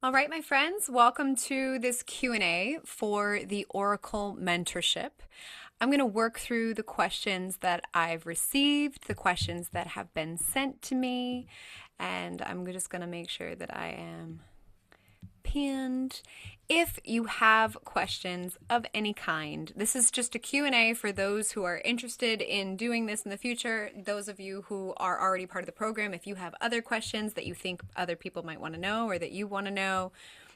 All right, my friends, welcome to this Q&A for the Oracle mentorship. I'm going to work through the questions that I've received, the questions that have been sent to me, and I'm just going to make sure that I am pinned. If you have questions of any kind, this is just a Q&A for those who are interested in doing this in the future. Those of you who are already part of the program, if you have other questions that you think other people might want to know or that you want to know,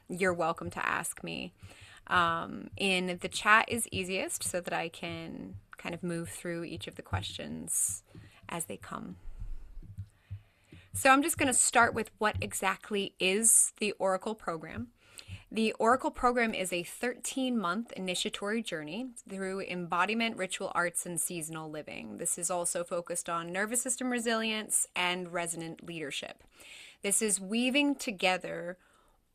you're welcome to ask me. In the chat is easiest so that I can kind of move through each of the questions as they come. So I'm just going to start with what exactly is the Oracle program. The Oracle program is a 13-month initiatory journey through embodiment, ritual arts, and seasonal living. This is also focused on nervous system resilience and resonant leadership. This is weaving together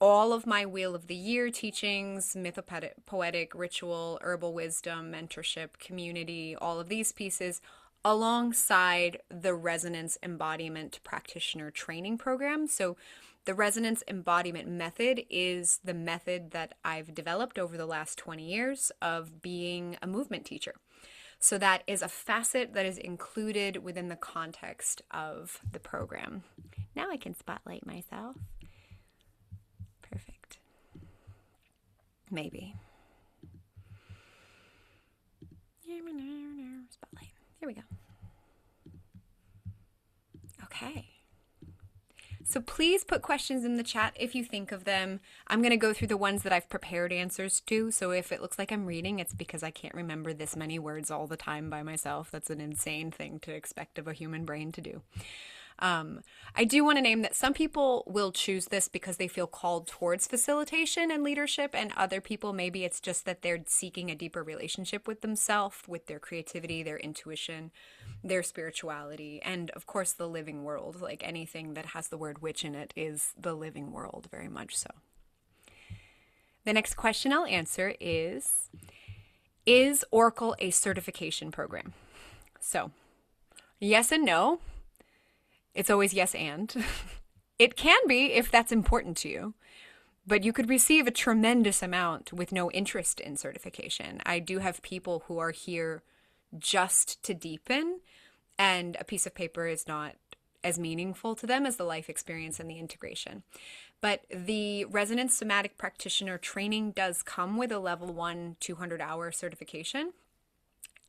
all of my Wheel of the Year teachings, mythopoetic, ritual, herbal wisdom, mentorship, community, all of these pieces alongside the Resonance Embodiment Practitioner Training Program. So the Resonance Embodiment Method is the method that I've developed over the last 20 years of being a movement teacher. So that is a facet that is included within the context of the program. Now I can spotlight myself. Perfect. Maybe. Spotlight. Here we go. Okay. So please put questions in the chat if you think of them. I'm going to go through the ones that I've prepared answers to. So if it looks like I'm reading, it's because I can't remember this many words all the time by myself. That's an insane thing to expect of a human brain to do. I do want to name that some people will choose this because they feel called towards facilitation and leadership, and other people, maybe it's just that they're seeking a deeper relationship with themselves, with their creativity, their intuition, their spirituality, and of course the living world. Like anything that has the word witch in it is the living world, very much so. The next question I'll answer is Oracle a certification program? So, yes and no. It's always yes and. It can be if that's important to you, but you could receive a tremendous amount with no interest in certification. I do have people who are here just to deepen, and a piece of paper is not as meaningful to them as the life experience and the integration. But the Resonance Somatic Practitioner training does come with a level 1 200-hour certification.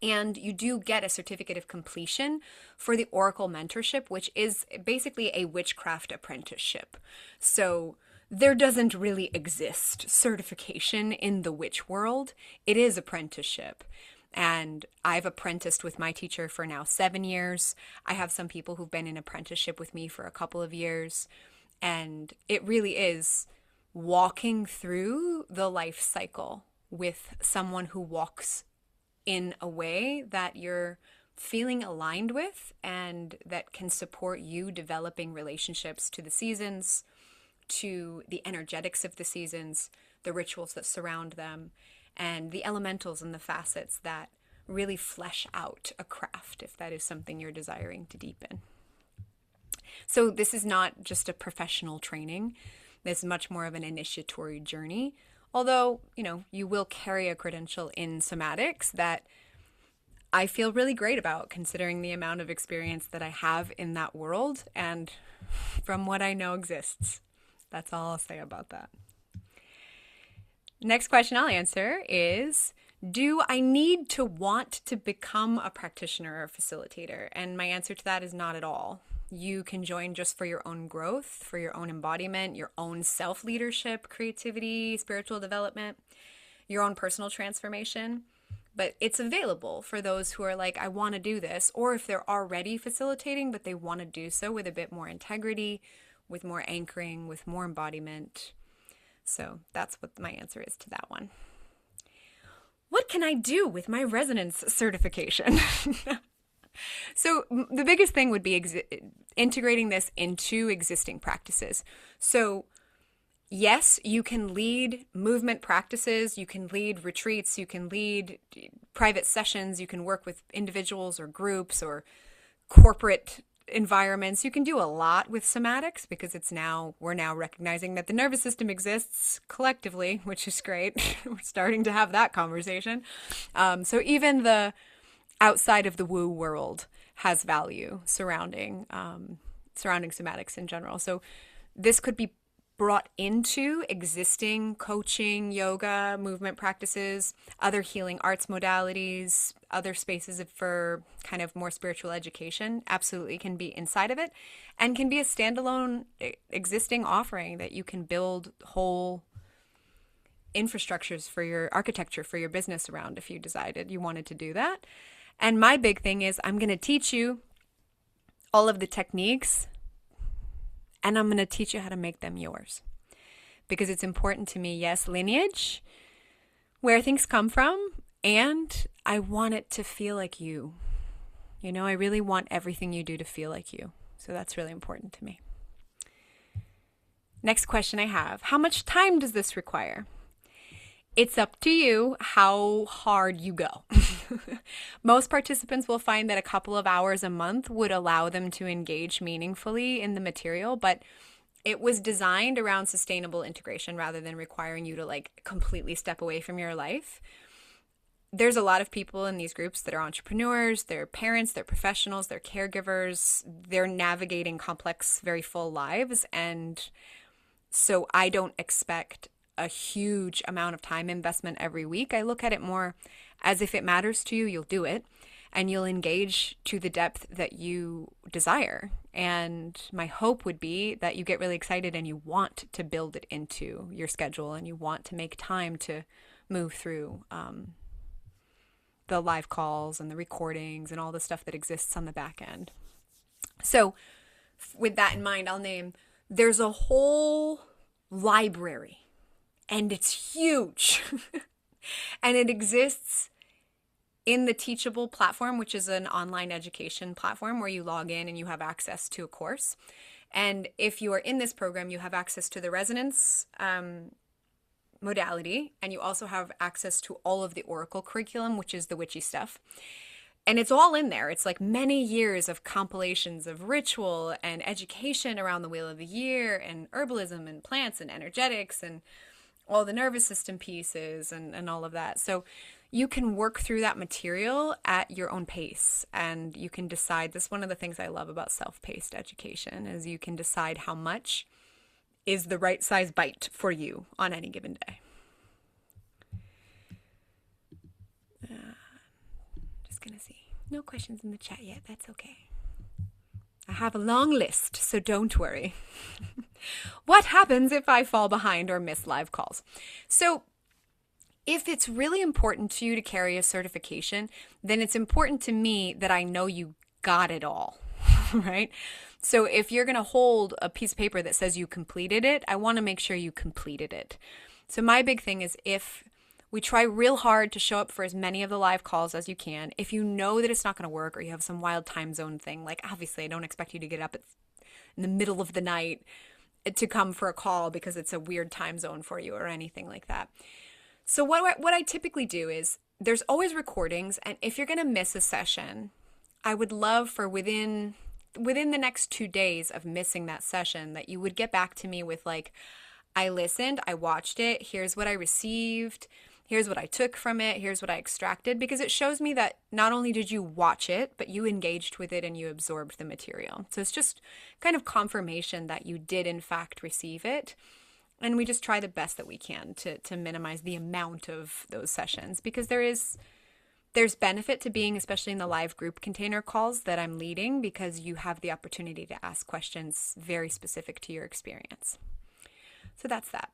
And you do get a certificate of completion for the Oracle mentorship, which is basically a witchcraft apprenticeship. So there doesn't really exist certification in the witch world. It is apprenticeship. And I've apprenticed with my teacher for now 7 years. I have some people who've been in apprenticeship with me for a couple of years. And it really is walking through the life cycle with someone who walks in a way that you're feeling aligned with and that can support you developing relationships to the seasons, to the energetics of the seasons, the rituals that surround them, and the elementals and the facets that really flesh out a craft if that is something you're desiring to deepen. So this is not just a professional training. This is much more of an initiatory journey. Although, you will carry a credential in somatics that I feel really great about considering the amount of experience that I have in that world and from what I know exists. That's all I'll say about that. Next question I'll answer is, do I need to want to become a practitioner or facilitator? And my answer to that is not at all. You can join just for your own growth, for your own embodiment, your own self-leadership, creativity, spiritual development, your own personal transformation. But it's available for those who are like, I want to do this, or if they're already facilitating, but they want to do so with a bit more integrity, with more anchoring, with more embodiment. So that's what my answer is to that one. What can I do with my resonance certification? So the biggest thing would be integrating this into existing practices. So yes, you can lead movement practices, you can lead retreats, you can lead private sessions, you can work with individuals or groups or corporate environments. You can do a lot with somatics because we're now recognizing that the nervous system exists collectively, which is great. We're starting to have that conversation. So even the outside of the woo world has value surrounding somatics in general. So this could be brought into existing coaching, yoga, movement practices, other healing arts modalities, other spaces for kind of more spiritual education, absolutely can be inside of it, and can be a standalone existing offering that you can build whole infrastructures for your architecture, for your business around if you decided you wanted to do that. And my big thing is I'm going to teach you all of the techniques, and I'm going to teach you how to make them yours. Because it's important to me, yes, lineage, where things come from, and I want it to feel like you. You know, I really want everything you do to feel like you. So that's really important to me. Next question I have, how much time does this require? It's up to you how hard you go. Most participants will find that a couple of hours a month would allow them to engage meaningfully in the material, but it was designed around sustainable integration rather than requiring you to like completely step away from your life. There's a lot of people in these groups that are entrepreneurs, they're parents, they're professionals, they're caregivers, they're navigating complex, very full lives. And so I don't expect a huge amount of time investment every week. I look at it more as if it matters to you, you'll do it and you'll engage to the depth that you desire. And my hope would be that you get really excited and you want to build it into your schedule and you want to make time to move through the live calls and the recordings and all the stuff that exists on the back end. So with that in mind, there's a whole library. And it's huge. And it exists in the Teachable platform, which is an online education platform where you log in and you have access to a course. And if you are in this program, you have access to the resonance modality, and you also have access to all of the Oracle curriculum, which is the witchy stuff. And it's all in there. It's like many years of compilations of ritual and education around the wheel of the year and herbalism and plants and energetics and all the nervous system pieces and all of that. So you can work through that material at your own pace, and you can decide. This is one of the things I love about self-paced education is you can decide how much is the right size bite for you on any given day. Just gonna see. No questions in the chat yet. That's okay. I have a long list, so don't worry. What happens if I fall behind or miss live calls? So if it's really important to you to carry a certification, then it's important to me that I know you got it all, right? So if you're going to hold a piece of paper that says you completed it, I want to make sure you completed it. So my big thing is if we try real hard to show up for as many of the live calls as you can. If you know that it's not going to work or you have some wild time zone thing, like obviously I don't expect you to get up in the middle of the night to come for a call because it's a weird time zone for you or anything like that. So what I typically do is there's always recordings, and if you're going to miss a session, I would love for within the next 2 days of missing that session that you would get back to me with like, I listened, I watched it, here's what I received, here's what I took from it, here's what I extracted, because it shows me that not only did you watch it, but you engaged with it and you absorbed the material. So it's just kind of confirmation that you did in fact receive it. And we just try the best that we can to minimize the amount of those sessions, because there's benefit to being, especially in the live group container calls that I'm leading, because you have the opportunity to ask questions very specific to your experience. So that's that.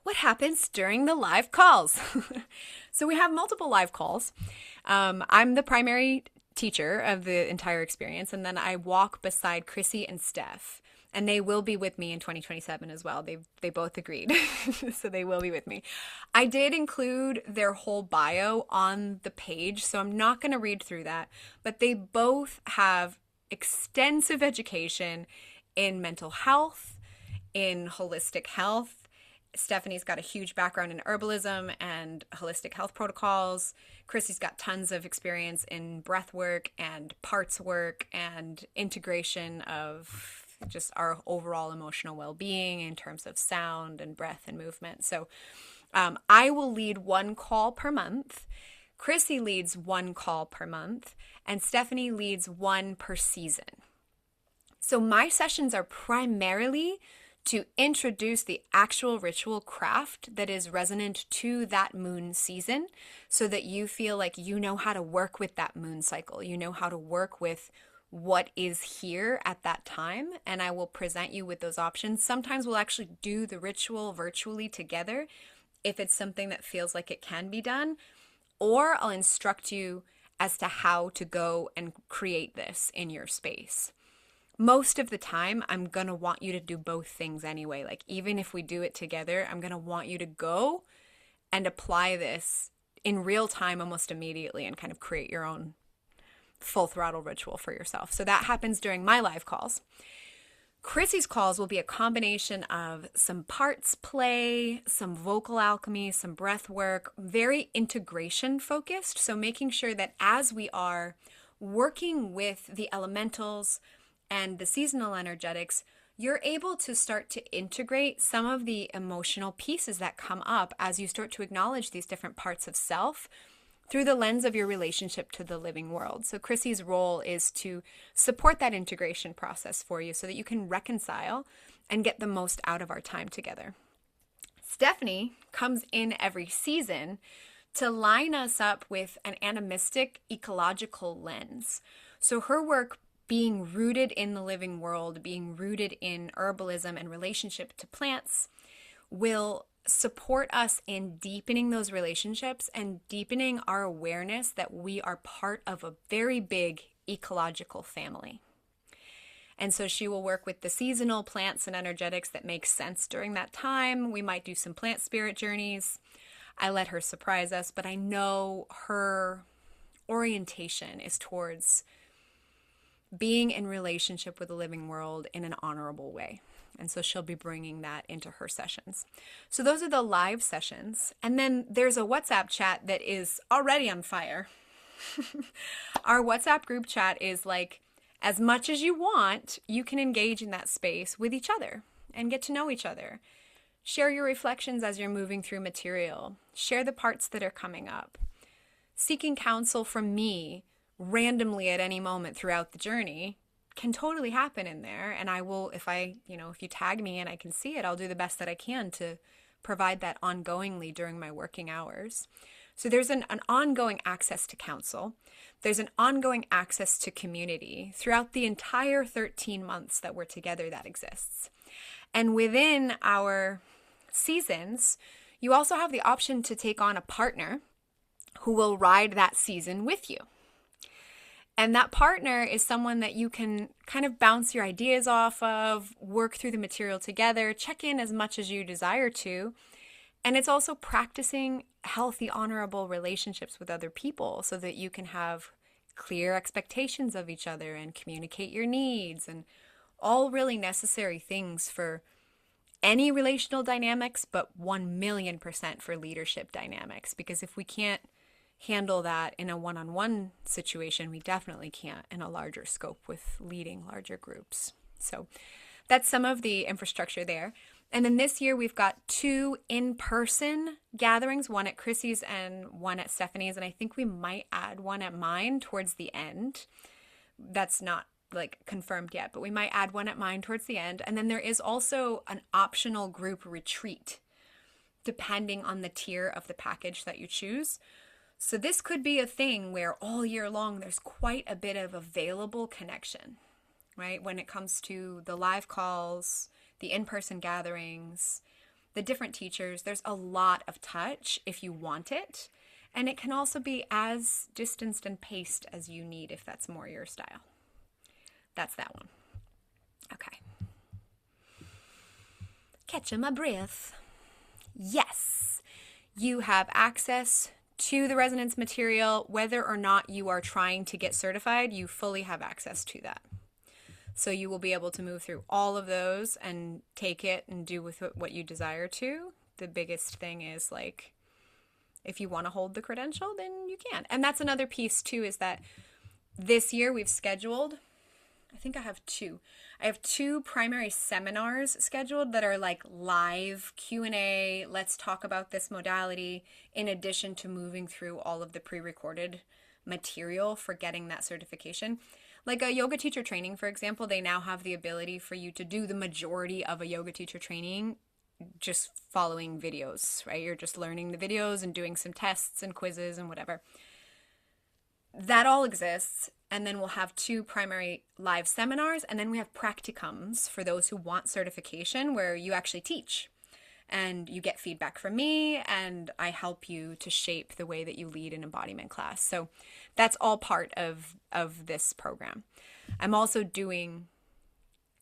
What happens during the live calls? So we have multiple live calls. I'm the primary teacher of the entire experience, and then I walk beside Chrissy and Steph, and they will be with me in 2027 as well. They both agreed, so they will be with me. I did include their whole bio on the page, so I'm not going to read through that, but they both have extensive education in mental health, in holistic health, Stephanie's got a huge background in herbalism and holistic health protocols. Chrissy's got tons of experience in breath work and parts work and integration of just our overall emotional well-being in terms of sound and breath and movement. So I will lead one call per month. Chrissy leads one call per month, and Stephanie leads one per season. So my sessions are primarily to introduce the actual ritual craft that is resonant to that moon season, so that you feel like you know how to work with that moon cycle. You know how to work with what is here at that time, and I will present you with those options. Sometimes we'll actually do the ritual virtually together if it's something that feels like it can be done, or I'll instruct you as to how to go and create this in your space. Most of the time, I'm going to want you to do both things anyway. Like, even if we do it together, I'm going to want you to go and apply this in real time almost immediately and kind of create your own full throttle ritual for yourself. So that happens during my live calls. Chrissy's calls will be a combination of some parts play, some vocal alchemy, some breath work, very integration focused. So making sure that as we are working with the elementals and the seasonal energetics, you're able to start to integrate some of the emotional pieces that come up as you start to acknowledge these different parts of self through the lens of your relationship to the living world. So Chrissy's role is to support that integration process for you so that you can reconcile and get the most out of our time together. Stephanie comes in every season to line us up with an animistic ecological lens. So her work, being rooted in the living world, being rooted in herbalism and relationship to plants, will support us in deepening those relationships and deepening our awareness that we are part of a very big ecological family. And so she will work with the seasonal plants and energetics that make sense during that time. We might do some plant spirit journeys. I let her surprise us, but I know her orientation is towards being in relationship with the living world in an honorable way. And so she'll be bringing that into her sessions. So those are the live sessions. And then there's a WhatsApp chat that is already on fire. Our WhatsApp group chat is like, as much as you want, you can engage in that space with each other and get to know each other. Share your reflections as you're moving through material. Share the parts that are coming up. Seeking counsel from me randomly at any moment throughout the journey can totally happen in there. And I will, if you tag me and I can see it, I'll do the best that I can to provide that ongoingly during my working hours. So there's an ongoing access to counsel. There's an ongoing access to community throughout the entire 13 months that we're together that exists. And within our seasons, you also have the option to take on a partner who will ride that season with you. And that partner is someone that you can kind of bounce your ideas off of, work through the material together, check in as much as you desire to. And it's also practicing healthy, honorable relationships with other people so that you can have clear expectations of each other and communicate your needs and all really necessary things for any relational dynamics, but 1,000,000% for leadership dynamics. Because if we can't handle that in a one-on-one situation, we definitely can't in a larger scope with leading larger groups. So that's some of the infrastructure there. And then this year we've got 2 in-person gatherings, one at Chrissy's and one at Stephanie's. And I think we might add one at mine towards the end. That's not like confirmed yet, but we might add one at mine towards the end. And then there is also an optional group retreat, depending on the tier of the package that you choose. So this could be a thing where all year long there's quite a bit of available connection, right? When it comes to the live calls, the in-person gatherings, the different teachers, there's a lot of touch if you want it. And it can also be as distanced and paced as you need if that's more your style. That's that one. Okay. Catching my breath. Yes, you have access to the resonance material. Whether or not you are trying to get certified, you fully have access to that. So you will be able to move through all of those and take it and do with what you desire to. the biggest thing is like, if you want to hold the credential, then you can. And that's another piece too, is that this year we've scheduled, I think I have two primary seminars scheduled that are like live Q&A. Let's talk about this modality, in addition to moving through all of the pre-recorded material for getting that certification. Like a yoga teacher training, for example, they now have the ability for you to do the majority of a yoga teacher training just following videos, right? You're just learning the videos and doing some tests and quizzes and whatever. That all exists. And then we'll have two primary live seminars, and then we have practicums for those who want certification, where you actually teach and you get feedback from me, and I help you to shape the way that you lead an embodiment class. So that's all part of this program. I'm also doing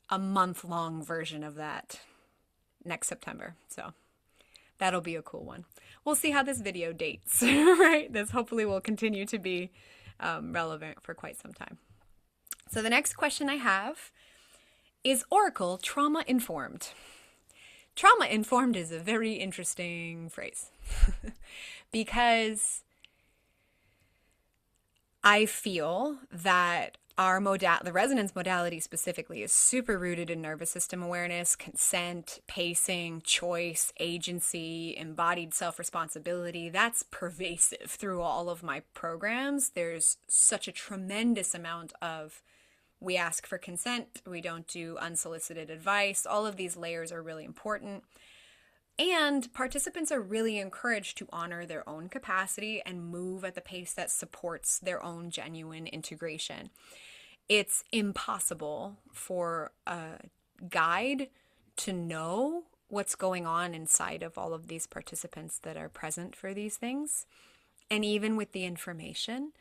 a month-long version of that next September. So that'll be a cool one. We'll see how this video dates, right? This hopefully will continue to be relevant for quite some time. So the next question I have is Oracle trauma-informed? Trauma-informed is a very interesting phrase because I feel that the resonance modality specifically is super rooted in nervous system awareness, consent, pacing, choice, agency, embodied self-responsibility. That's pervasive through all of my programs. There's such a tremendous amount of, we ask for consent, we don't do unsolicited advice. All of these layers are really important. And participants are really encouraged to honor their own capacity and move at the pace that supports their own genuine integration. It's impossible for a guide to know what's going on inside of all of these participants that are present for these things. And even with the information,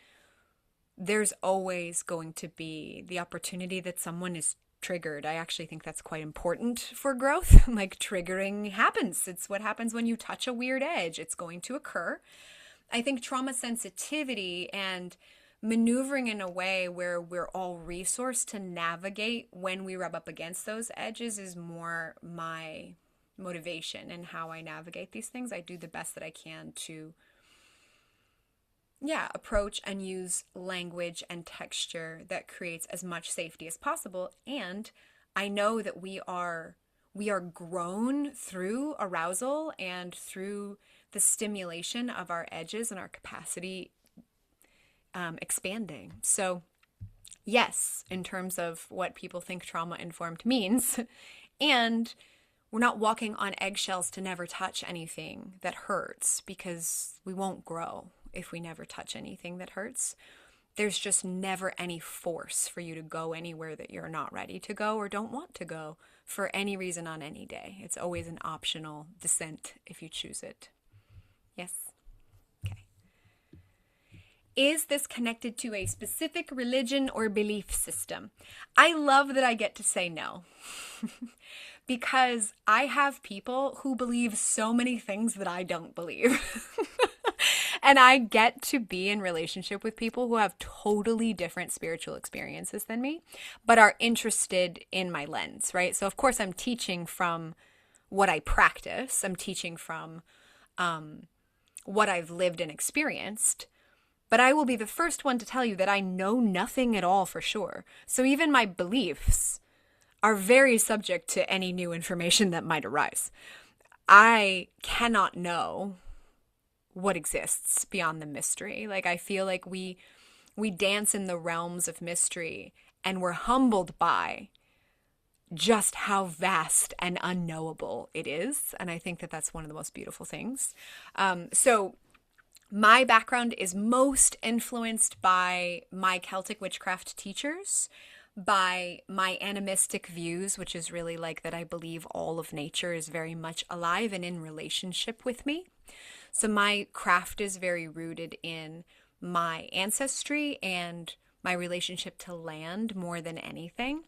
there's always going to be the opportunity that someone is triggered. I actually think that's quite important for growth. Like, triggering happens. It's what happens when you touch a weird edge. It's going to occur. I think trauma sensitivity and maneuvering in a way where we're all resourced to navigate when we rub up against those edges is more my motivation and how I navigate these things. I do the best that I can to approach and use language and texture that creates as much safety as possible. And I know that we are grown through arousal and through the stimulation of our edges and our capacity expanding. So yes, in terms of what people think trauma-informed means, and we're not walking on eggshells to never touch anything that hurts, because we won't grow if we never touch anything that hurts. There's just never any force for you to go anywhere that you're not ready to go or don't want to go for any reason on any day. It's always an optional descent if you choose it. Yes? Okay. Is this connected to a specific religion or belief system? I love that I get to say no. Because I have people who believe so many things that I don't believe. And I get to be in relationship with people who have totally different spiritual experiences than me, but are interested in my lens, right? So of course I'm teaching from what I practice. I'm teaching from what I've lived and experienced. But I will be the first one to tell you that I know nothing at all for sure. So even my beliefs are very subject to any new information that might arise. I cannot know what exists beyond the mystery. Like, I feel like we dance in the realms of mystery, and we're humbled by just how vast and unknowable it is. And I think that that's one of the most beautiful things. So my background is most influenced by my Celtic witchcraft teachers, by my animistic views, which is really like that I believe all of nature is very much alive and in relationship with me. So my craft is very rooted in my ancestry and my relationship to land more than anything.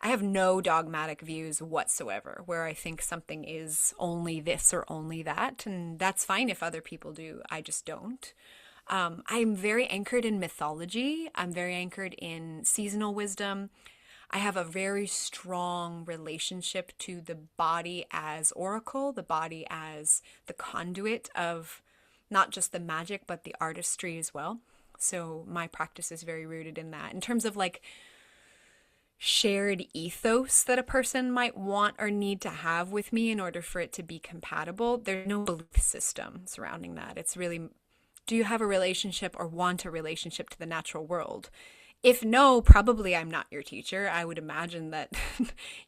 I have no dogmatic views whatsoever where I think something is only this or only that, and that's fine if other people do. I just don't. I'm very anchored in mythology. I'm very anchored in seasonal wisdom. I have a very strong relationship to the body as oracle, the body as the conduit of not just the magic, but the artistry as well. So my practice is very rooted in that. In terms of like shared ethos that a person might want or need to have with me in order for it to be compatible, there's no belief system surrounding that. It's really, do you have a relationship or want a relationship to the natural world? If no, probably I'm not your teacher. I would imagine that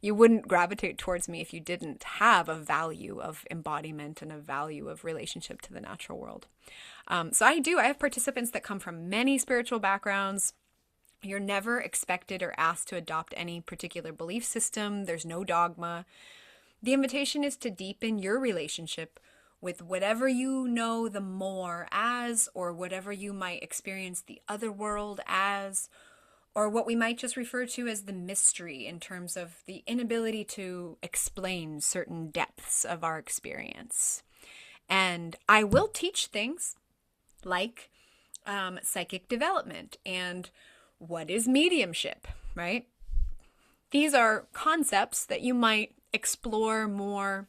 you wouldn't gravitate towards me if you didn't have a value of embodiment and a value of relationship to the natural world. So I have participants that come from many spiritual backgrounds. You're never expected or asked to adopt any particular belief system. There's no dogma. The invitation is to deepen your relationship with whatever you know the more as, or whatever you might experience the other world as, or what we might just refer to as the mystery in terms of the inability to explain certain depths of our experience. And I will teach things like psychic development and what is mediumship, right? These are concepts that you might explore more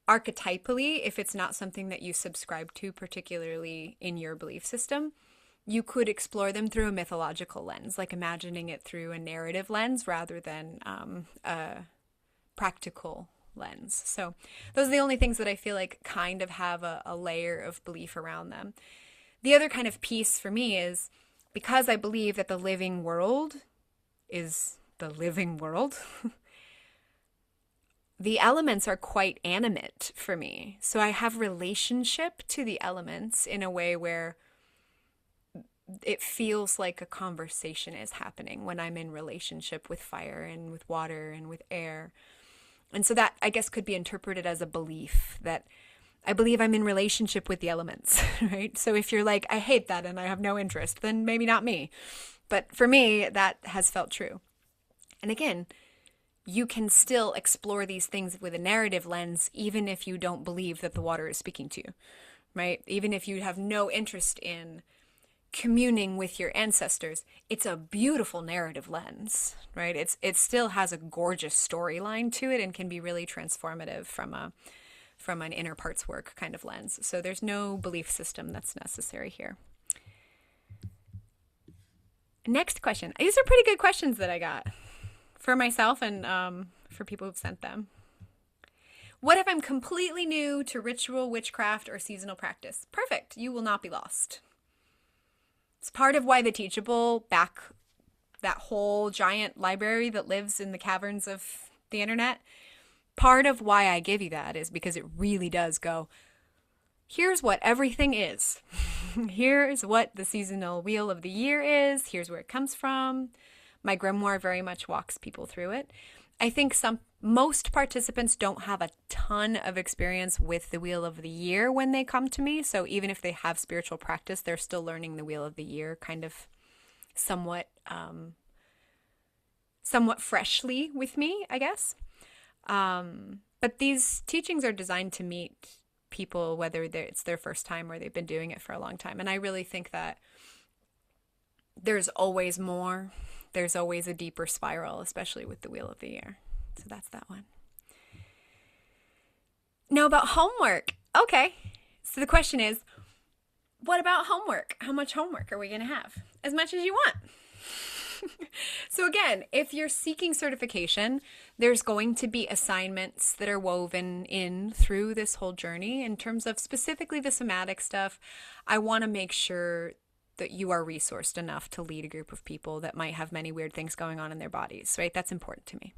archetypally if it's not something that you subscribe to particularly in your belief system. You could explore them through a mythological lens, like imagining it through a narrative lens rather than a practical lens. So those are the only things that I feel like kind of have a layer of belief around them. The other kind of piece for me is, because I believe that the living world is the living world, the elements are quite animate for me. So I have relationship to the elements in a way where it feels like a conversation is happening when I'm in relationship with fire and with water and with air. And so that, I guess, could be interpreted as a belief that I believe I'm in relationship with the elements, right? So if you're like, I hate that and I have no interest, then maybe not me. But for me, that has felt true. And again, you can still explore these things with a narrative lens, even if you don't believe that the water is speaking to you, right? Even if you have no interest in communing with your ancestors, it's a beautiful narrative lens, right? It still has a gorgeous storyline to it and can be really transformative from an inner parts work kind of lens. So there's no belief system that's necessary here. Next question. These are pretty good questions that I got for myself and for people who've sent them. What if I'm completely new to ritual, witchcraft, or seasonal practice? Perfect. You will not be lost. It's part of why the Teachable, back that whole giant library that lives in the caverns of the internet, part of why I give you that is because it really does go, here's what everything is. Here's what the seasonal wheel of the year is. Here's where it comes from. My grimoire very much walks people through it. I think most participants don't have a ton of experience with the wheel of the year when they come to me. So even if they have spiritual practice, they're still learning the wheel of the year kind of somewhat freshly with me, I guess. But these teachings are designed to meet people, whether it's their first time or they've been doing it for a long time. And I really think that there's always more. There's always a deeper spiral, especially with the Wheel of the Year. So that's that one. Now about homework. Okay. So the question is, what about homework? How much homework are we going to have? As much as you want. So again, if you're seeking certification, there's going to be assignments that are woven in through this whole journey. In terms of specifically the somatic stuff, I want to make sure that you are resourced enough to lead a group of people that might have many weird things going on in their bodies, right? That's important to me.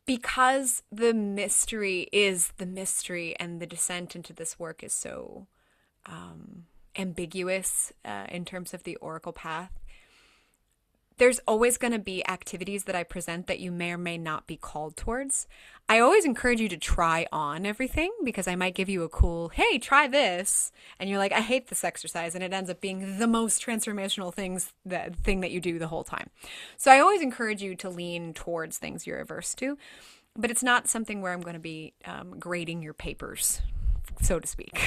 Because the mystery is the mystery and the descent into this work is so ambiguous in terms of the oracle path, there's always going to be activities that I present that you may or may not be called towards. I always encourage you to try on everything because I might give you a cool, hey, try this. And you're like, I hate this exercise. And it ends up being the most transformational thing that you do the whole time. So I always encourage you to lean towards things you're averse to. But it's not something where I'm going to be grading your papers, so to speak.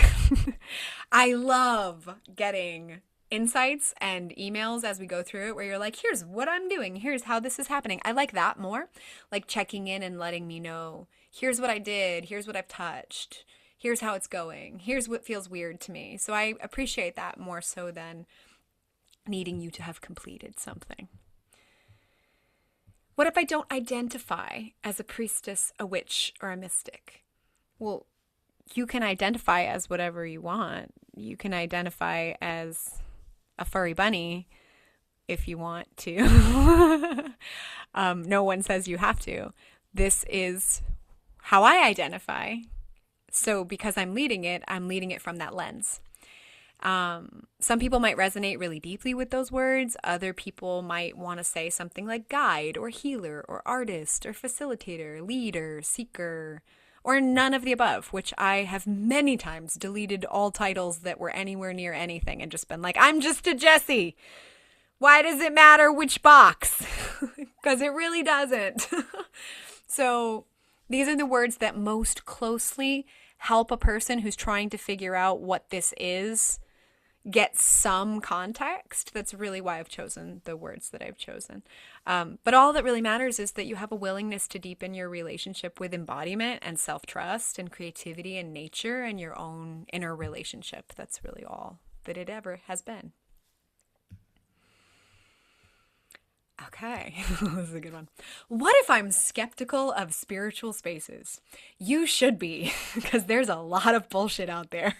I love getting insights and emails as we go through it where you're like, here's what I'm doing. Here's how this is happening. I like that more. Like checking in and letting me know, here's what I did. Here's what I've touched. Here's how it's going. Here's what feels weird to me. So I appreciate that more so than needing you to have completed something. What if I don't identify as a priestess, a witch, or a mystic? Well, you can identify as whatever you want. You can identify as a furry bunny if you want to. No one says you have to. This is how I identify. So because I'm leading it from that lens. Some people might resonate really deeply with those words. Other people might want to say something like guide or healer or artist or facilitator, leader, seeker, or none of the above, which I have many times deleted all titles that were anywhere near anything and just been like, I'm just a Jessie. Why does it matter which box? Because it really doesn't. So these are the words that most closely help a person who's trying to figure out what this is get some context. That's really why I've chosen the words that I've chosen. But all that really matters is that you have a willingness to deepen your relationship with embodiment and self-trust and creativity and nature and your own inner relationship. That's really all that it ever has been. Okay, this is a good one. What if I'm skeptical of spiritual spaces? You should be, because there's a lot of bullshit out there.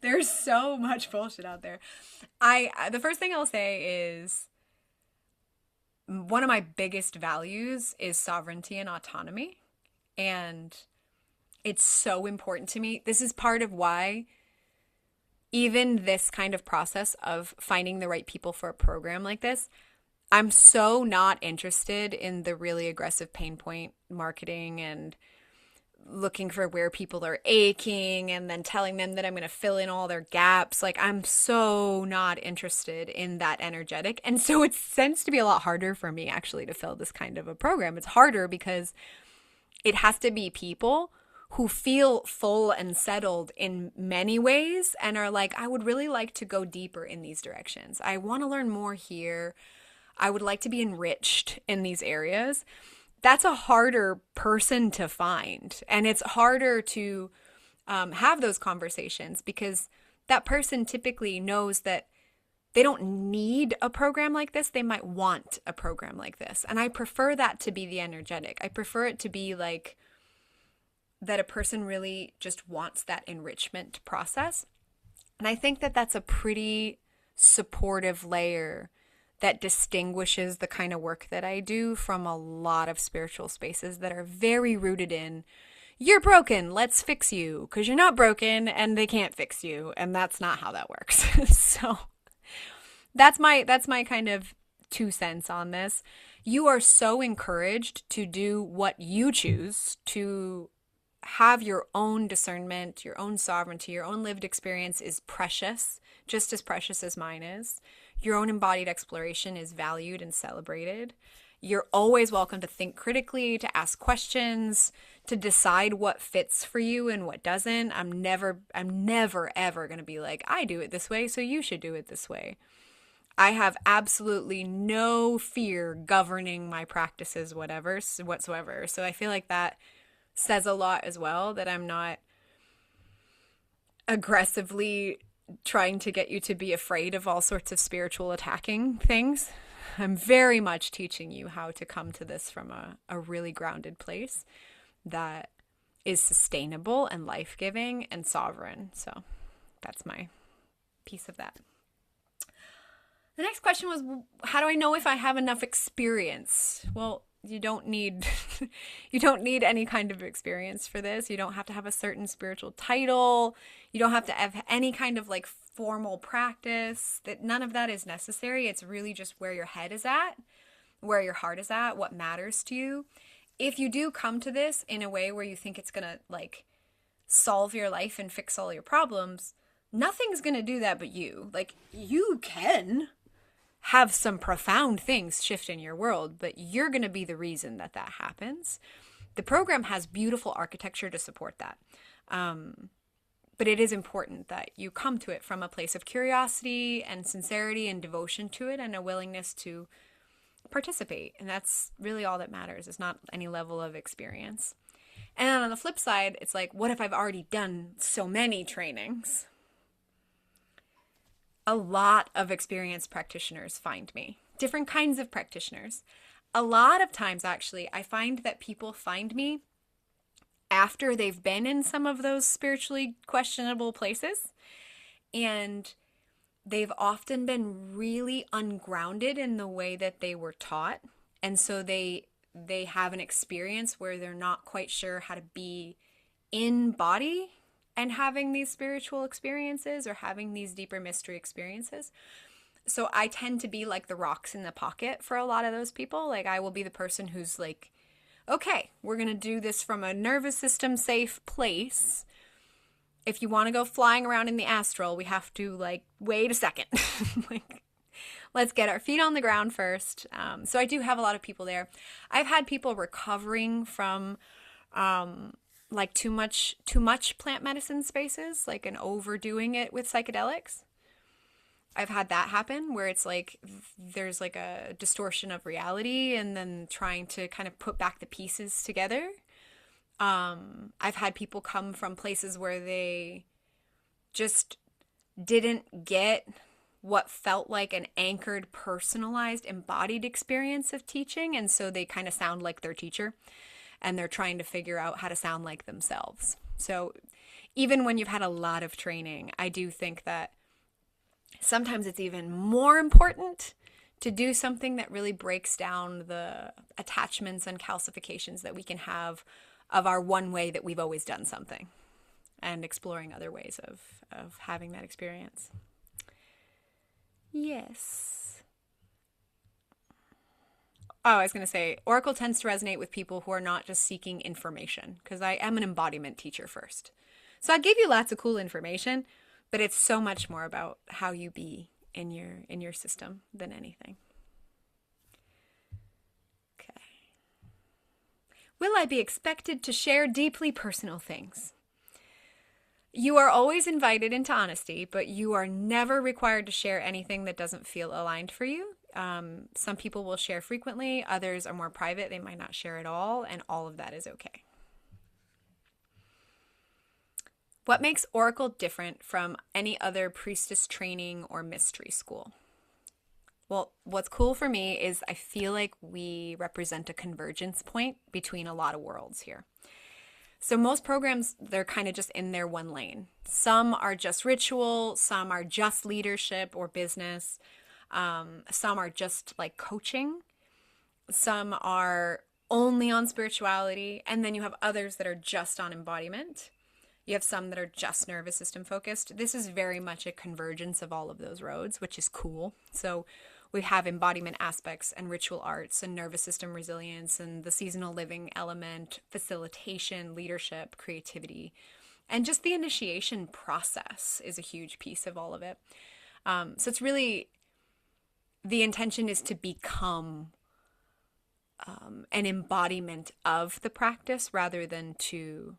There's so much bullshit out there. The first thing I'll say is one of my biggest values is sovereignty and autonomy. And it's so important to me. This is part of why even this kind of process of finding the right people for a program like this, I'm so not interested in the really aggressive pain point marketing and looking for where people are aching and then telling them that I'm going to fill in all their gaps. Like, I'm so not interested in that energetic. And so it tends to be a lot harder for me actually to fill this kind of a program. It's harder because it has to be people who feel full and settled in many ways and are like, I would really like to go deeper in these directions. I want to learn more here. I would like to be enriched in these areas. That's a harder person to find. And it's harder to have those conversations because that person typically knows that they don't need a program like this. They might want a program like this. And I prefer that to be the energetic. I prefer it to be like that a person really just wants that enrichment process. And I think that that's a pretty supportive layer that distinguishes the kind of work that I do from a lot of spiritual spaces that are very rooted in, you're broken, let's fix you, because you're not broken and they can't fix you. And that's not how that works. So that's my kind of 2 cents on this. You are so encouraged to do what you choose, to have your own discernment, your own sovereignty, your own lived experience is precious, just as precious as mine is. Your own embodied exploration is valued and celebrated. You're always welcome to think critically, to ask questions, to decide what fits for you and what doesn't. I'm never ever going to be like, I do it this way, so you should do it this way. I have absolutely no fear governing my practices, whatsoever. So I feel like that says a lot as well, that I'm not aggressively trying to get you to be afraid of all sorts of spiritual attacking things. I'm very much teaching you how to come to this from a really grounded place that is sustainable and life-giving and sovereign. So that's my piece of that. The next question was, how do I know if I have enough experience? Well, you don't need any kind of experience for this. You don't have to have a certain spiritual title. You don't have to have any kind of like formal practice. That none of that is necessary. It's really just where your head is at, where your heart is at, what matters to you. If you do come to this in a way where you think it's going to like solve your life and fix all your problems, nothing's going to do that but you. Like, you can have some profound things shift in your world, but you're going to be the reason that happens. The program has beautiful architecture to support that. But it is important that you come to it from a place of curiosity and sincerity and devotion to it and a willingness to participate. And that's really all that matters. It's not any level of experience. And then on the flip side, it's like, what if I've already done so many trainings? A lot of experienced practitioners find me. Different kinds of practitioners. A lot of times, actually, I find that people find me after they've been in some of those spiritually questionable places, and they've often been really ungrounded in the way that they were taught, and so they have an experience where they're not quite sure how to be in body and having these spiritual experiences or having these deeper mystery experiences. So I tend to be like the rocks in the pocket for a lot of those people. Like, I will be the person who's like, okay, we're going to do this from a nervous system safe place. If you want to go flying around in the astral, we have to like, wait a second. Like, let's get our feet on the ground first. So I do have a lot of people there. I've had people recovering from like too much plant medicine spaces, like an overdoing it with psychedelics. I've had that happen where it's like there's like a distortion of reality and then trying to kind of put back the pieces together. I've had people come from places where they just didn't get what felt like an anchored, personalized, embodied experience of teaching, and so they kind of sound like their teacher and they're trying to figure out how to sound like themselves. So even when you've had a lot of training, I do think that sometimes it's even more important to do something that really breaks down the attachments and calcifications that we can have of our one way that we've always done something, and exploring other ways of having that experience. Yes. Oh, I was going to say, Oracle tends to resonate with people who are not just seeking information, because I am an embodiment teacher first. So I give you lots of cool information, but it's so much more about how you be in your system than anything. Okay. Will I be expected to share deeply personal things? You are always invited into honesty, but you are never required to share anything that doesn't feel aligned for you. Some people will share frequently, others are more private, they might not share at all, and all of that is okay. What makes Oracle different from any other priestess training or mystery school? Well, what's cool for me is I feel like we represent a convergence point between a lot of worlds here. So most programs, they're kind of just in their one lane. Some are just ritual, some are just leadership or business, some are just like coaching, some are only on spirituality, and then you have others that are just on embodiment. You have some that are just nervous system focused. This is very much a convergence of all of those roads, which is cool. So we have embodiment aspects and ritual arts and nervous system resilience and the seasonal living element, facilitation, leadership, creativity, and just the initiation process is a huge piece of all of it. So it's really, the intention is to become an embodiment of the practice rather than to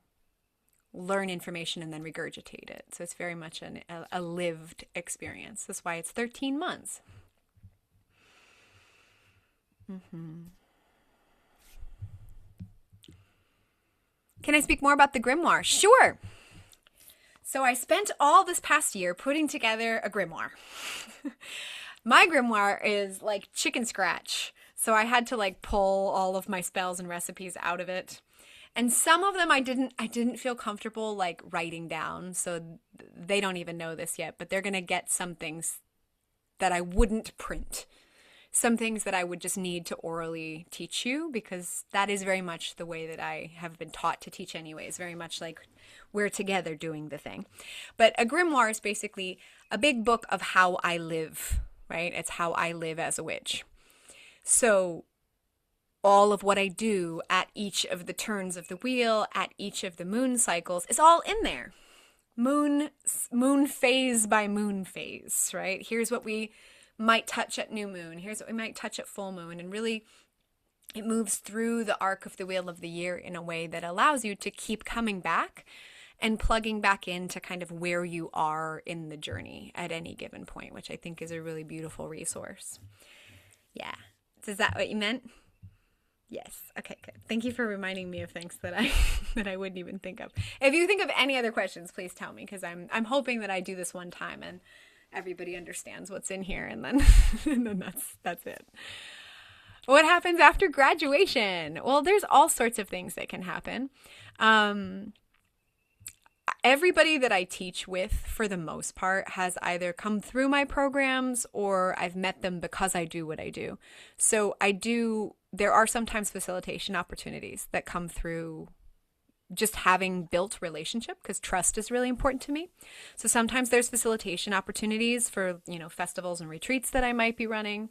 learn information and then regurgitate it. So it's very much a lived experience. That's why it's 13 months. Can I speak more about the grimoire? Sure. So I spent all this past year putting together a grimoire. My grimoire is like chicken scratch. So I had to like pull all of my spells and recipes out of it. And some of them I didn't feel comfortable like writing down. So they don't even know this yet, but they're going to get some things that I wouldn't print. Some things that I would just need to orally teach you, because that is very much the way that I have been taught to teach anyways, very much like we're together doing the thing. But a grimoire is basically a big book of how I live, right? It's how I live as a witch. So all of what I do at each of the turns of the wheel, at each of the moon cycles, is all in there. Moon phase by moon phase, right? Here's what we might touch at new moon. Here's what we might touch at full moon. And really, it moves through the arc of the wheel of the year in a way that allows you to keep coming back and plugging back into kind of where you are in the journey at any given point, which I think is a really beautiful resource. Yeah. Is that what you meant? Yes. Okay, good. Thank you for reminding me of things that I wouldn't even think of. If you think of any other questions, please tell me, because I'm hoping that I do this one time and everybody understands what's in here, and then and then that's it. What happens after graduation? Well, there's all sorts of things that can happen. Everybody that I teach with, for the most part, has either come through my programs or I've met them because I do what I do. So there are sometimes facilitation opportunities that come through just having built relationship, because trust is really important to me. So sometimes there's facilitation opportunities for, festivals and retreats that I might be running.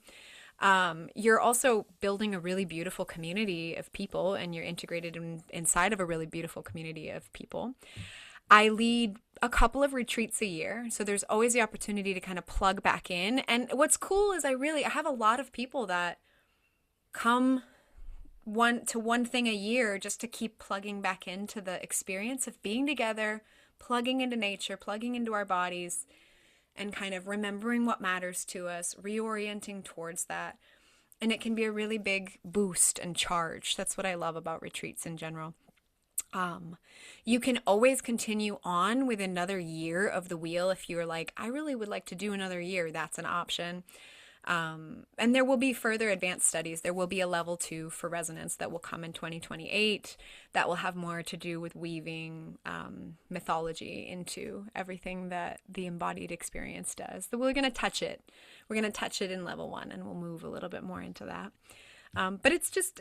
You're also building a really beautiful community of people, and you're integrated inside of a really beautiful community of people. I lead a couple of retreats a year, so there's always the opportunity to kind of plug back in. And what's cool is I have a lot of people that come one thing a year just to keep plugging back into the experience of being together, plugging into nature, plugging into our bodies, and kind of remembering what matters to us, reorienting towards that. And it can be a really big boost and charge. That's what I love about retreats in general. You can always continue on with another year of the wheel if you're like, I really would like to do another year. That's an option. And there will be further advanced studies. There will be a level 2 for resonance that will come in 2028 that will have more to do with weaving mythology into everything that the embodied experience does. So we're going to touch it. We're going to touch it in level 1, and we'll move a little bit more into that. But it's just...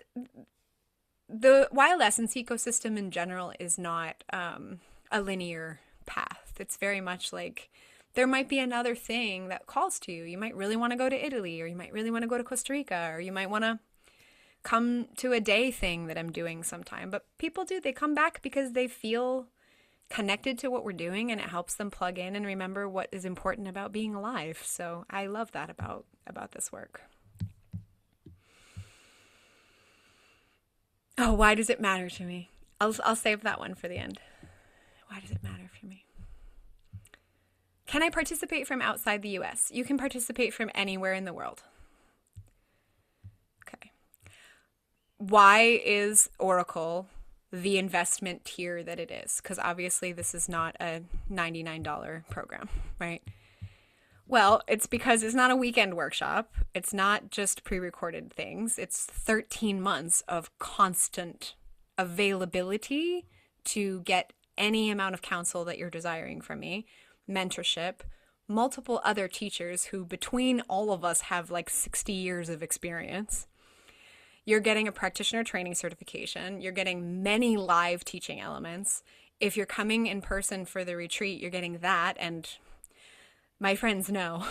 The wild essence ecosystem in general is not a linear path. It's very much like there might be another thing that calls to you. You might really want to go to Italy, or you might really want to go to Costa Rica, or you might want to come to a day thing that I'm doing sometime. But people do. They come back because they feel connected to what we're doing, and it helps them plug in and remember what is important about being alive. So I love that about this work. Oh, why does it matter to me? I'll save that one for the end. Why does it matter for me? Can I participate from outside the US? You can participate from anywhere in the world. Okay. Why is Oracle the investment tier that it is? Because obviously this is not a $99 program, right? Well, it's because it's not a weekend workshop. It's not just pre-recorded things. It's 13 months of constant availability to get any amount of counsel that you're desiring from me, mentorship, multiple other teachers who between all of us have like 60 years of experience. You're getting a practitioner training certification. You're getting many live teaching elements. If you're coming in person for the retreat, you're getting that, and my friends know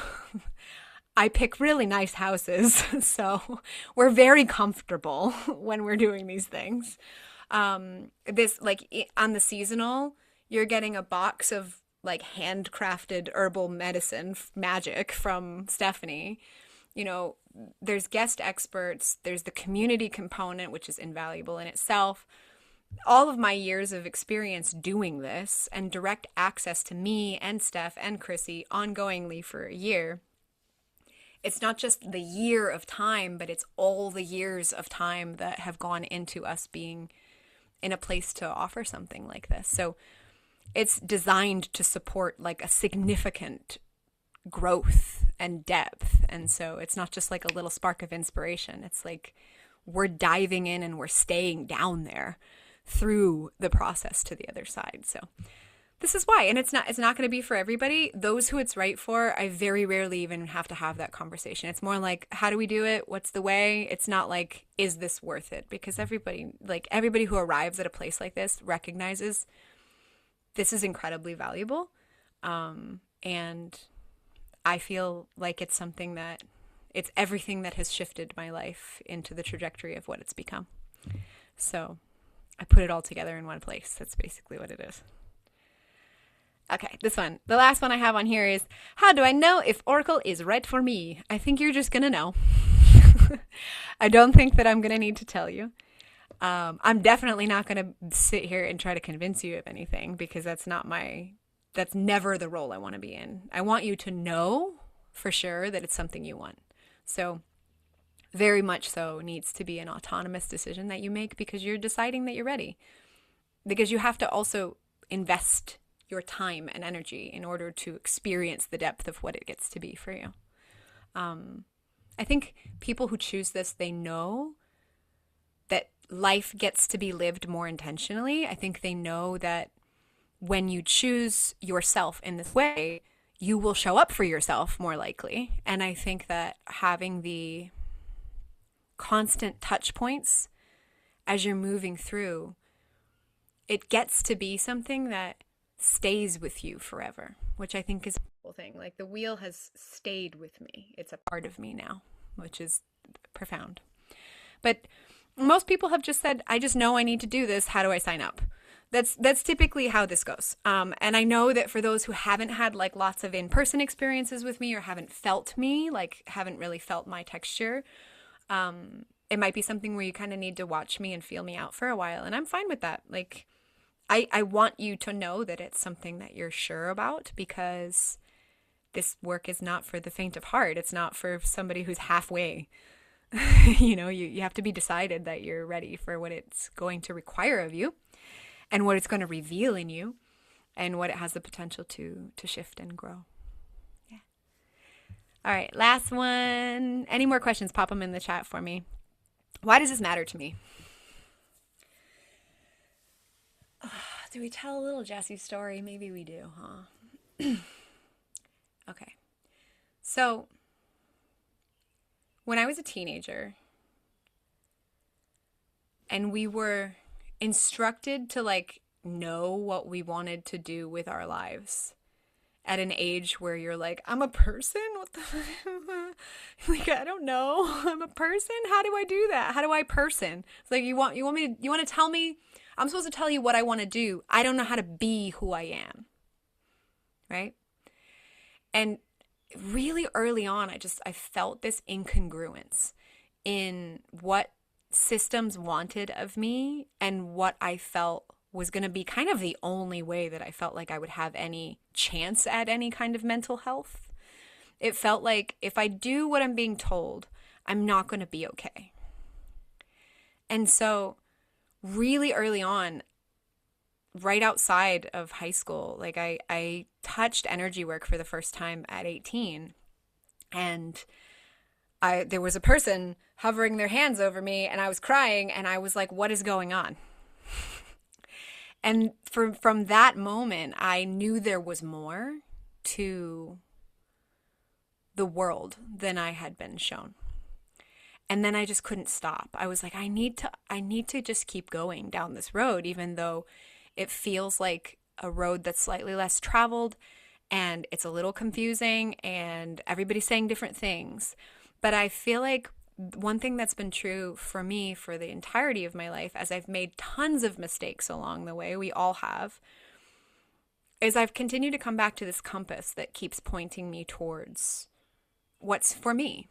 I pick really nice houses, so we're very comfortable when we're doing these things. On the seasonal, you're getting a box of like handcrafted herbal medicine magic from Stephanie. There's guest experts, there's the community component, which is invaluable in itself. All of my years of experience doing this and direct access to me and Steph and Chrissy ongoingly for a year. It's not just the year of time, but it's all the years of time that have gone into us being in a place to offer something like this. So it's designed to support like a significant growth and depth. And so it's not just like a little spark of inspiration. It's like we're diving in and we're staying down there through the process to the other side. So this is why. And it's not going to be for everybody. Those who it's right for, I very rarely even have to have that conversation. It's more like, how do we do it? What's the way? It's not like, is this worth it? Because everybody who arrives at a place like this recognizes this is incredibly valuable. And I feel like it's something that it's everything that has shifted my life into the trajectory of what it's become. So I put it all together in one place. That's basically what it is. Okay, this one. The last one I have on here is, how do I know if Oracle is right for me? I think you're just going to know. I don't think that I'm going to need to tell you. I'm definitely not going to sit here and try to convince you of anything, because that's never the role I want to be in. I want you to know for sure that it's something you want. So very much so needs to be an autonomous decision that you make, because you're deciding that you're ready. Because you have to also invest your time and energy in order to experience the depth of what it gets to be for you. I think people who choose this, they know that life gets to be lived more intentionally. I think they know that when you choose yourself in this way, you will show up for yourself more likely. And I think that having the constant touch points as you're moving through, it gets to be something that stays with you forever, which I think is a cool thing. Like, the wheel has stayed with me. It's a part of me now, which is profound. But most people have just said, I just know I need to do this. How do I sign up? That's typically how this goes. And I know that for those who haven't had like lots of in-person experiences with me, or haven't felt me, like haven't really felt my texture, it might be something where you kind of need to watch me and feel me out for a while. And I'm fine with that. Like, I want you to know that it's something that you're sure about, because this work is not for the faint of heart. It's not for somebody who's halfway. You have to be decided that you're ready for what it's going to require of you, and what it's going to reveal in you, and what it has the potential to shift and grow. Yeah. All right, last one. Any more questions? Pop them in the chat for me. Why does this matter to me? Do we tell a little Jessie story? Maybe we do, huh? Okay. So, when I was a teenager, and we were instructed to like know what we wanted to do with our lives at an age where you're like, I'm a person? What the like, I don't know. I'm a person? How do I do that? How do I person? It's like, you want to tell me, I'm supposed to tell you what I want to do. I don't know how to be who I am. Right? And really early on, I felt this incongruence in what systems wanted of me, and what I felt was going to be kind of the only way that I felt like I would have any chance at any kind of mental health. It felt like if I do what I'm being told, I'm not going to be okay. And so really early on, right outside of high school, like I touched energy work for the first time at 18, and there was a person hovering their hands over me, and I was crying, and I was like, what is going on? And from that moment, I knew there was more to the world than I had been shown. And then I just couldn't stop. I was like, I need to just keep going down this road, even though it feels like a road that's slightly less traveled, and it's a little confusing, and everybody's saying different things. But I feel like one thing that's been true for me for the entirety of my life, as I've made tons of mistakes along the way, we all have, is I've continued to come back to this compass that keeps pointing me towards what's for me.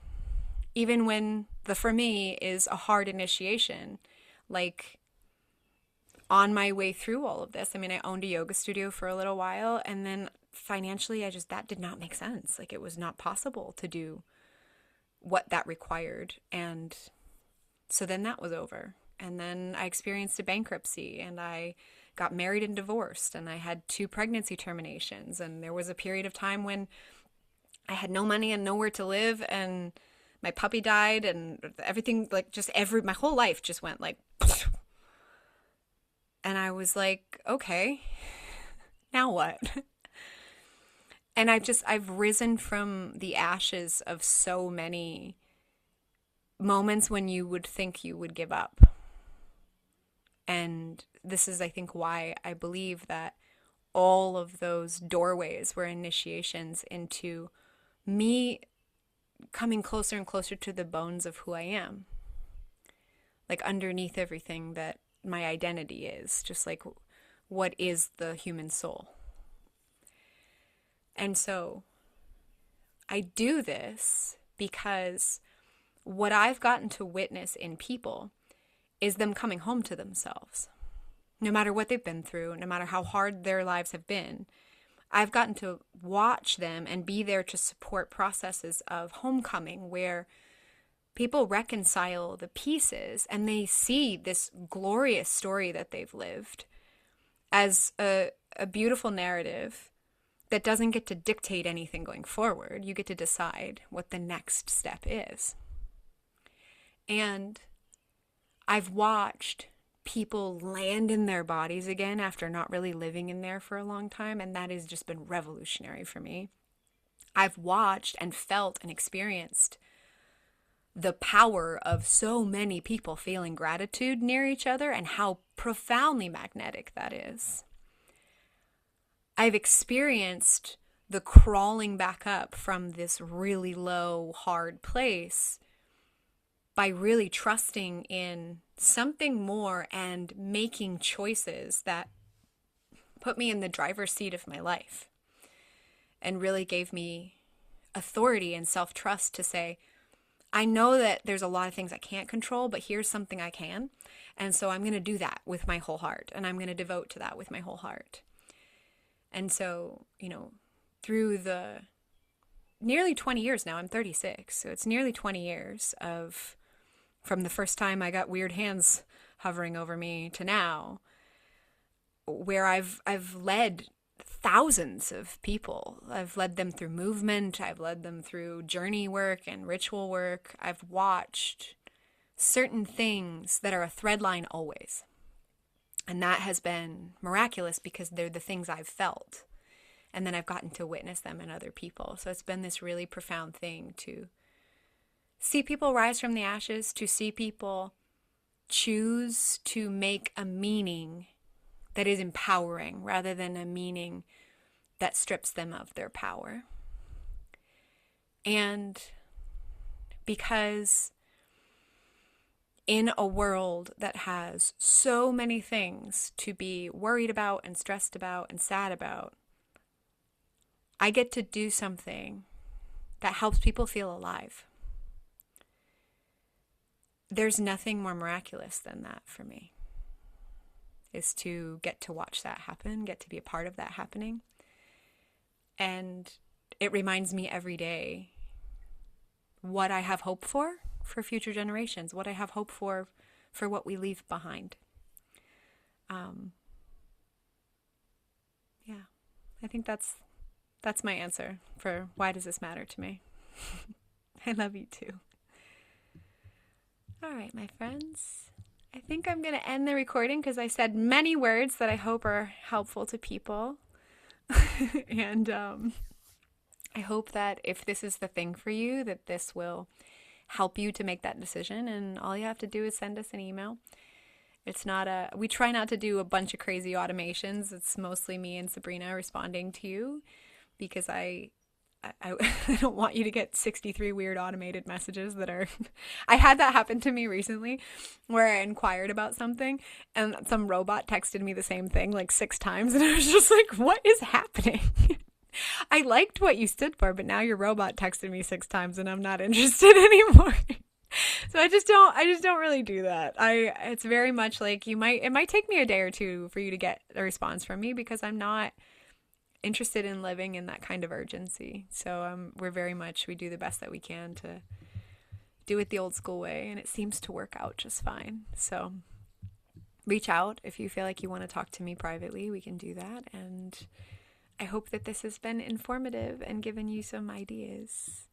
Even when the for me is a hard initiation, like on my way through all of this. I mean, I owned a yoga studio for a little while, and then financially, that did not make sense. Like, it was not possible to do what that required. And so then that was over. And then I experienced a bankruptcy, and I got married and divorced, and I had 2 pregnancy terminations. And there was a period of time when I had no money and nowhere to live, and my puppy died, and everything, like, my whole life just went like, and I was like, okay, now what? And I've risen from the ashes of so many moments when you would think you would give up. And this is, I think, why I believe that all of those doorways were initiations into me coming closer and closer to the bones of who I am. Like, underneath everything that my identity is, just like, what is the human soul? And so I do this because what I've gotten to witness in people is them coming home to themselves. No matter what they've been through, no matter how hard their lives have been, I've gotten to watch them and be there to support processes of homecoming where people reconcile the pieces and they see this glorious story that they've lived as a beautiful narrative that doesn't get to dictate anything going forward. You get to decide what the next step is. And I've watched people land in their bodies again after not really living in there for a long time, and that has just been revolutionary for me. I've watched and felt and experienced the power of so many people feeling gratitude near each other and how profoundly magnetic that is. I've experienced the crawling back up from this really low, hard place by really trusting in something more and making choices that put me in the driver's seat of my life and really gave me authority and self-trust to say, I know that there's a lot of things I can't control, but here's something I can. And so I'm going to do that with my whole heart, and I'm going to devote to that with my whole heart. And so, through the nearly 20 years now, I'm 36, so it's nearly 20 years of from the first time I got weird hands hovering over me to now, where I've led thousands of people. I've led them through movement. I've led them through journey work and ritual work. I've watched certain things that are a thread line always. And that has been miraculous because they're the things I've felt. And then I've gotten to witness them in other people. So it's been this really profound thing to see people rise from the ashes, to see people choose to make a meaning that is empowering rather than a meaning that strips them of their power. And because in a world that has so many things to be worried about and stressed about and sad about, I get to do something that helps people feel alive. There's nothing more miraculous than that for me, is to get to watch that happen, get to be a part of that happening. And it reminds me every day what I have hope for future generations, what I have hope for what we leave behind. Yeah, I think that's my answer for why does this matter to me. I love you too. All right, my friends. I think I'm going to end the recording because I said many words that I hope are helpful to people. And I hope that if this is the thing for you, that this will help you to make that decision. And all you have to do is send us an email. It's not we try not to do a bunch of crazy automations. It's mostly me and Sabrina responding to you because I don't want you to get 63 weird automated messages that are... I had that happen to me recently where I inquired about something and some robot texted me the same thing like 6 times and I was just like, what is happening? I liked what you stood for, but now your robot texted me 6 times and I'm not interested anymore. So I just don't really do that. It's very much like it might take me a day or two for you to get a response from me because I'm not interested in living in that kind of urgency. So we do the best that we can to do it the old school way, and it seems to work out just fine. So reach out if you feel like you want to talk to me privately. We can do that, and I hope that this has been informative and given you some ideas.